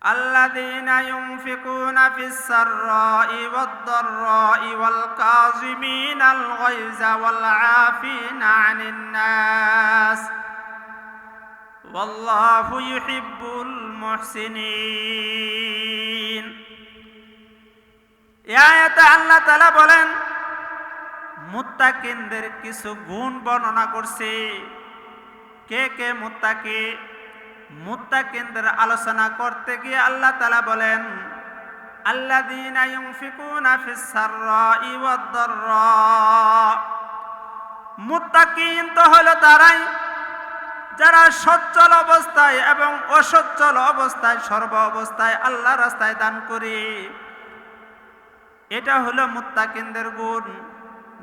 আল্লাযীনা ইউনফিকুনা ফিস সাররাই ওয়াদ দাররাই ওয়াল কাযিমিনাল গায়যা ওয়াল আফিনা আনিন নাস ওয়াল্লাহু ইউহিব্বুল মুহসিনিন। এই আয়াতে আল্লাহ তাআলা বলেন মুত্তাকিনদের কিছু গুণ বর্ণনা করছে। কে কে মুত্তাকি? মুত্তাকিনদের আলোচনা করতে গিয়ে আল্লাহ তাআলা বলেন আল্লাযীনা ইউনফিকুনা ফিস সাররাই ওয়াদ দাররা। মুত্তাকিন তো হলো তারাই যারা সচ্ছল অবস্থায় এবং অসচ্ছল অবস্থায় সর্ব অবস্থায় আল্লাহর রাস্তায় দান করে। এটা হলো মুত্তাকিনদের গুণ।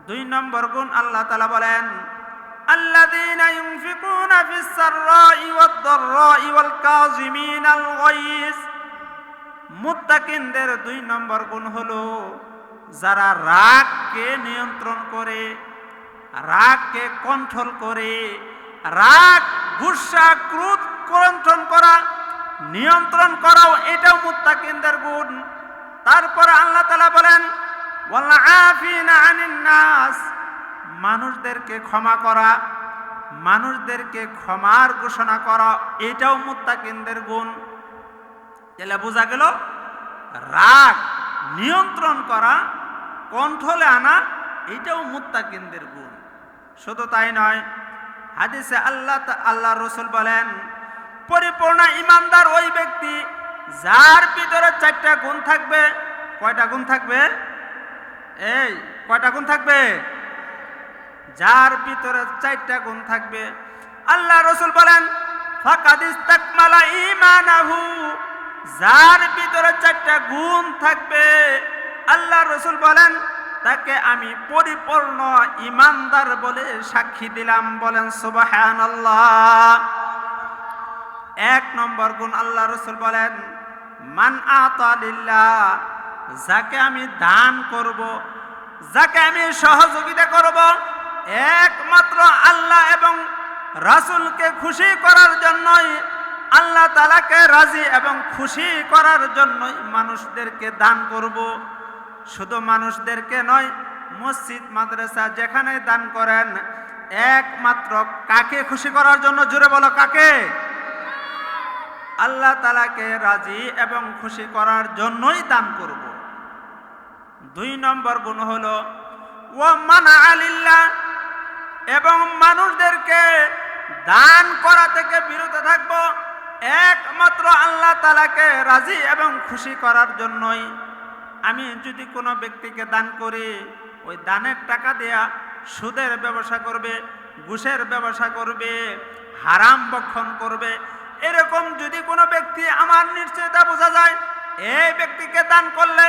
2 নম্বর গুণ আল্লাহ তাআলা বলেন আল্লাযীনা ইউনফিকুনা ফিস সাররাই ওয়াদ দাররাই ওয়াল কাযিমিনাল গায়জ। মুত্তাকিনদের 2 নম্বর গুণ হলো যারা রাগকে নিয়ন্ত্রণ করে, রাগকে কন্ট্রোল করে। রাগ, গুসা, ক্রোধ কন্ট্রোল করা, নিয়ন্ত্রণ করাও এটাও মুত্তাকিনদের গুণ। তারপর আল্লাহ তাআলা বলেন ওয়াল আফিনা আনিন নাস। মানুষদেরকে ক্ষমা করা, মানুষদেরকে ক্ষমার ঘোষণা করা, এটাও মুত্তাকিনদের গুণ। তাহলে বোঝা গেল রাগ নিয়ন্ত্রণ করা, কন্ট্রোলে আনা, এটাও মুত্তাকিনদের গুণ। শুধু তাই নয়, হাদিসে আল্লাহ রাসূল বলেন পরিপূর্ণ ঈমানদার ওই ব্যক্তি যার ভিতরে 4টা গুণ থাকবে। কয়টা গুণ থাকবে? এই কয়টা গুণ থাকবে? যার ভিতরে 4টা গুণ থাকবে। আল্লাহ রাসূল বলেন ফাকাদ ইসতাকমালা ঈমানাহু। যার ভিতরে 4টা গুণ থাকবে আল্লাহ রাসূল বলেন তাকে আমি পরিপূর্ণ ঈমানদার বলে সাক্ষী দিলাম। বলেন সুবহানাল্লাহ। 1 নম্বর গুণ আল্লাহ রাসূল বলেন মান আতা লিল্লাহ। যাকে আমি দান করব, যাকে আমি সহযোগিতা করব একমাত্র আল্লাহ এবং রাসূলকে খুশি করার জন্যই, আল্লাহ তাআলাকে রাজি এবং খুশি করার জন্যই মানুষদেরকে দান করব। শুধু মানুষদেরকে নয়, মসজিদ মাদ্রাসা যেখানে দান করেন একমাত্র কাকে খুশি করার জন্য? জোরে বলো কাকে? আল্লাহ তাআলাকে রাজি এবং খুশি করার জন্যই দান করব। 2 নম্বর গুণ হলো ওয়া মানা আলিল্লাহ। এবং মানুষদেরকে দান করা থেকে বিরত থাকব একমাত্র আল্লাহ তাআলাকে রাজি এবং খুশি করার জন্যই। আমি যদি কোনো ব্যক্তিকে দান করি, ওই দানের টাকা দেয়া সুদের ব্যবসা করবে, ঘুষের ব্যবসা করবে, হারাম ভক্ষণ করবে, এরকম যদি কোনো ব্যক্তি আমার নিশ্চয়তা বোঝা যায় এই ব্যক্তিকে দান করলে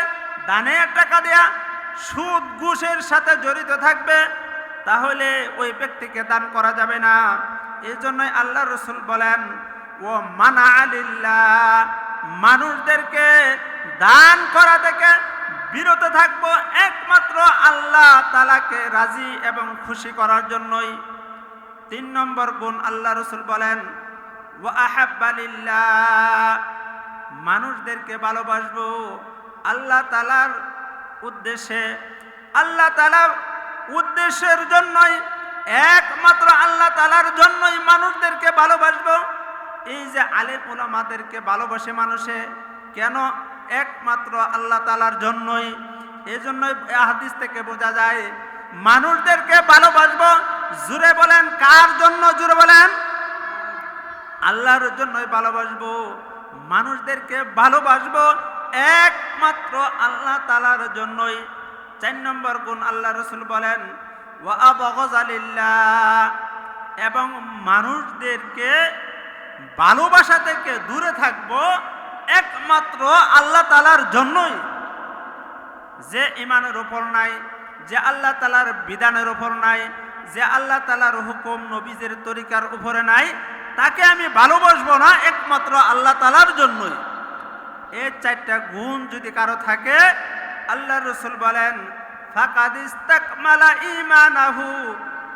দানের টাকা দেয়া সুদ ঘুষের সাথে জড়িত থাকবে, তাহলে ওই ব্যক্তিকে দান করা যাবে না। এই জন্যই আল্লাহ রাসূল বলেন ও মানা আলিল্লাহ। মানুষদেরকে দান করা থেকে বিরত থাকবো একমাত্র আল্লাহ তাআলাকে রাজি এবং খুশি করার জন্যই। 3 নম্বর গুণ আল্লাহ রাসূল বলেন ওয়া আহাব্বা লিল্লাহ। মানুষদেরকে ভালোবাসবো আল্লাহ তাআলার উদ্দেশ্যে, আল্লাহ তাআলার উদ্দেশ্যের জন্যই, একমাত্র আল্লাহ তাআলার জন্যই মানুষদেরকে ভালোবাসবো। এই যে আলেম উলামাদেরকে ভালোবাসে মানুষে কেন? একমাত্র আল্লাহ তাআলার জন্যই। এই জন্যই হাদিস থেকে বোঝা যায় মানুষদেরকে ভালোবাসবো। জোরে বলেন কার জন্য? জোরে বলেন আল্লাহর জন্যই ভালোবাসবো। মানুষদেরকে ভালোবাসবো একমাত্র আল্লাহ তাআলার জন্যই। 4 নম্বর গুণ আল্লাহ রাসূল বলেন ওয়া আবগযা লিল্লাহ। এবং মানুষদেরকে ভালোবাসা থেকে দূরে থাকবো একমাত্র আল্লাহ তাআলার জন্যই। যে ঈমানের উপর নাই, যে আল্লাহ তাআলার বিধানের উপর নাই, যে আল্লাহ তাআলার হুকুম নবীদের তরিকার উপরে নাই, তাকে আমি ভালোবাসবো না একমাত্র আল্লাহ তাআলার জন্যই। এই 4টা গুণ যদি কারো থাকে, আল্লাহ রাসূল বলেন ফাকাদ ইসতাকমালা ঈমানাহু।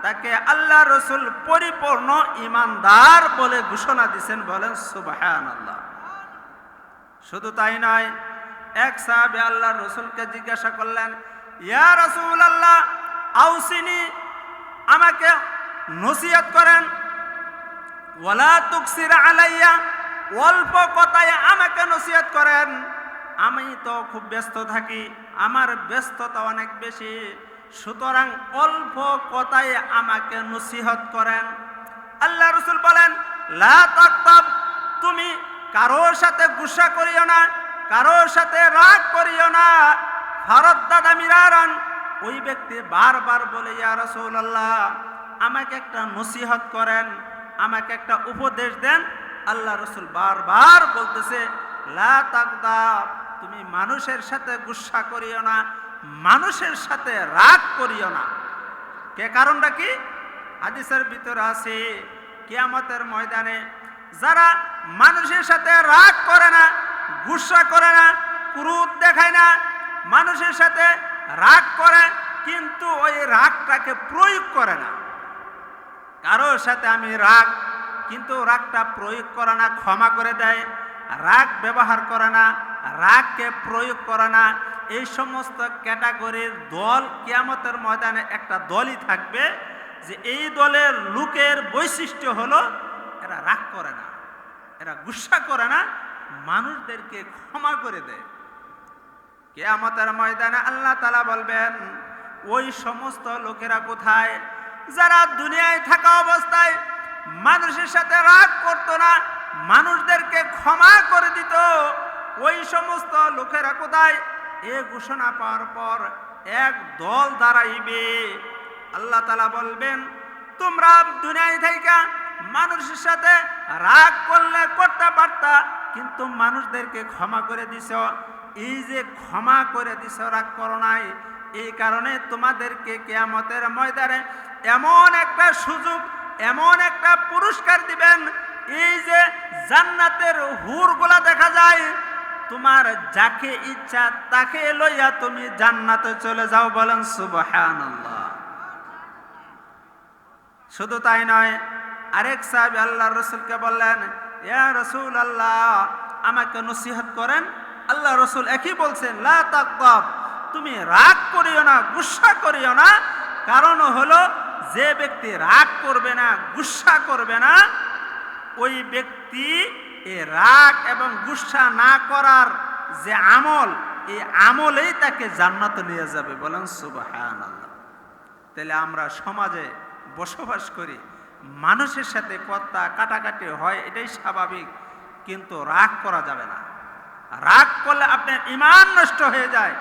তাকে আল্লাহ রাসূল পরিপূর্ণ ঈমানদার বলে ঘোষণা দিয়েছেন। বলেন সুবহানাল্লাহ। শুধু তাই নয়, এক সাহাবী আল্লাহর রাসূলকে জিজ্ঞাসা করলেন, ইয়া রাসূলুল্লাহ আউসিনি, আমাকে নসিহত করেন, ওয়ালা তুকসির আলাইয়া, অল্প কথায় আমাকে নসিহত করেন, আমি তো খুব ব্যস্ত থাকি, আমার ব্যস্ততা অনেক বেশি, সুতরাং অল্প কথায় আমাকে নসিহত করেন। আল্লাহ রাসূল বলেন, লা তাকতাব, তুমি কারোর সাথে গুসা করিও না, কারোর সাথে রাগ করিও না। ফারাদ্দাদা মিরারান, ওই ব্যক্তি বারবার বলে, ইয়া রাসূলুল্লাহ আমাকে একটা নসিহত করেন, আমাকে একটা উপদেশ দেন। আল্লাহ রাসূল বারবার বলতেছে, লা তাকতাব, তুমি মানুষের সাথে গুসা করিও না, মানুষের সাথে রাগ করিও না। কে কারণটা কি? হাদিসের ভিতরে আছে, কিয়ামতের ময়দানে যারা মানুষের সাথে রাগ করে না, গুসা করে না, ক্রোধ দেখায় না, মানুষের সাথে রাগ করে কিন্তু ওই রাগটাকে প্রয়োগ করে না। কারোর সাথে আমি রাগ, কিন্তু রাগটা প্রয়োগ করে না, ক্ষমা করে দেয়, রাগ ব্যবহার করে না, রাগকে প্রয়োগ করে না, এই সমস্ত ক্যাটাগরির দল কিয়ামতের ময়দানে একটা দলই থাকবে, যে এই দলের লোকের বৈশিষ্ট্য হলো এরা রাগ করে না, এরা গুসা করে না, মানুষদেরকে ক্ষমা করে দেয়। কিয়ামতের ময়দানে আল্লাহ তাআলা বলবেন, ওই সমস্ত লোকেরা কোথায় যারা দুনিয়ায় থাকা অবস্থায় মানুষের সাথে রাগ করতো না, মানুষদেরকে ক্ষমা করে দিত, ওই সমস্ত লোকেরা কোথায়? এ ঘোষণা পাওয়ার পর এক দল দাঁড়াইবে। আল্লাহ তাআলা বলবেন, তোমরা দুনিয়ায় থাইকা মানুষের সাথে রাগ করলে করতে পারতা, কিন্তু মানুষদেরকে ক্ষমা করে দিছ। এই যে ক্ষমা করে দিছ, রাগ করো নাই, এই কারণে তোমাদেরকে কিয়ামতের ময়দানে এমন একটা সুযোগ, এমন একটা পুরস্কার দিবেন, এই যে জান্নাতের হুরগুলা দেখা যায়, তোমার যাকে ইচ্ছা তাকে লইয়া তুমি জান্নাতে চলে যাও। বলেন সুবহানাল্লাহ। শুধু তাই নয়, আরেক সাহাবী আল্লাহর রাসূলকে বললেন, ইয়া রাসূলুল্লাহ আমাকে নসিহত করেন। আল্লাহ রাসূল একই বলছেন, লা তাকতাব, তুমি রাগ করিও না, গুসা করিও না। কারণ হলো, যে ব্যক্তি রাগ করবে না, গুসা করবে না, ওই ব্যক্তি এই রাগ এবং গুসা না করার যে আমল, এই আমলেই তাকে জান্নাতে নিয়ে যাবে। বলেন সুবহানাল্লাহ। তাহলে আমরা সমাজে বসবাস করি, মানুষের সাথে কথা কাটাকাটি হয়, এটাই স্বাভাবিক, কিন্তু রাগ করা যাবে না। রাগ করলে আপনার ঈমান নষ্ট হয়ে যায়।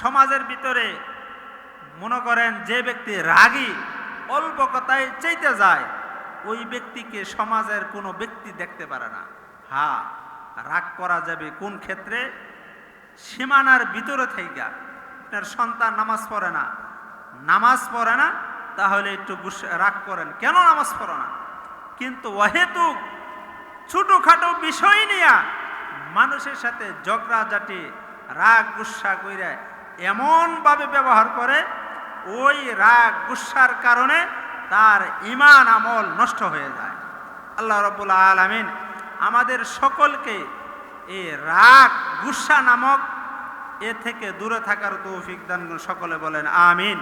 সমাজের ভিতরে মনে করেন যে ব্যক্তি রাগী, অল্প কথায় চাইতে যায়, ওই ব্যক্তিকে সমাজের কোনো ব্যক্তি দেখতে পারে না। হ্যাঁ, রাগ করা যাবে কোন ক্ষেত্রে? সীমানার ভিতরে থেকে আপনার সন্তান নামাজ পড়ে না, তাহলে একটু রাগ করেন, কেন নামাজ পড়ো না? কিন্তু অহেতুক ছোটখাটো বিষয় নিয়ে মানুষের সাথে ঝগড়াঝাটি, রাগ গুসা কইরা এমনভাবে ব্যবহার করে, ওই রাগ গুসার কারণে তার ঈমান আমল নষ্ট হয়ে যায়। আল্লাহ রাব্বুল আলামিন আমাদের সকলকে এই রাগ গুসা নামক এ থেকে দূরে থাকার তৌফিক দান করুন। সকলে বলেন আমিন।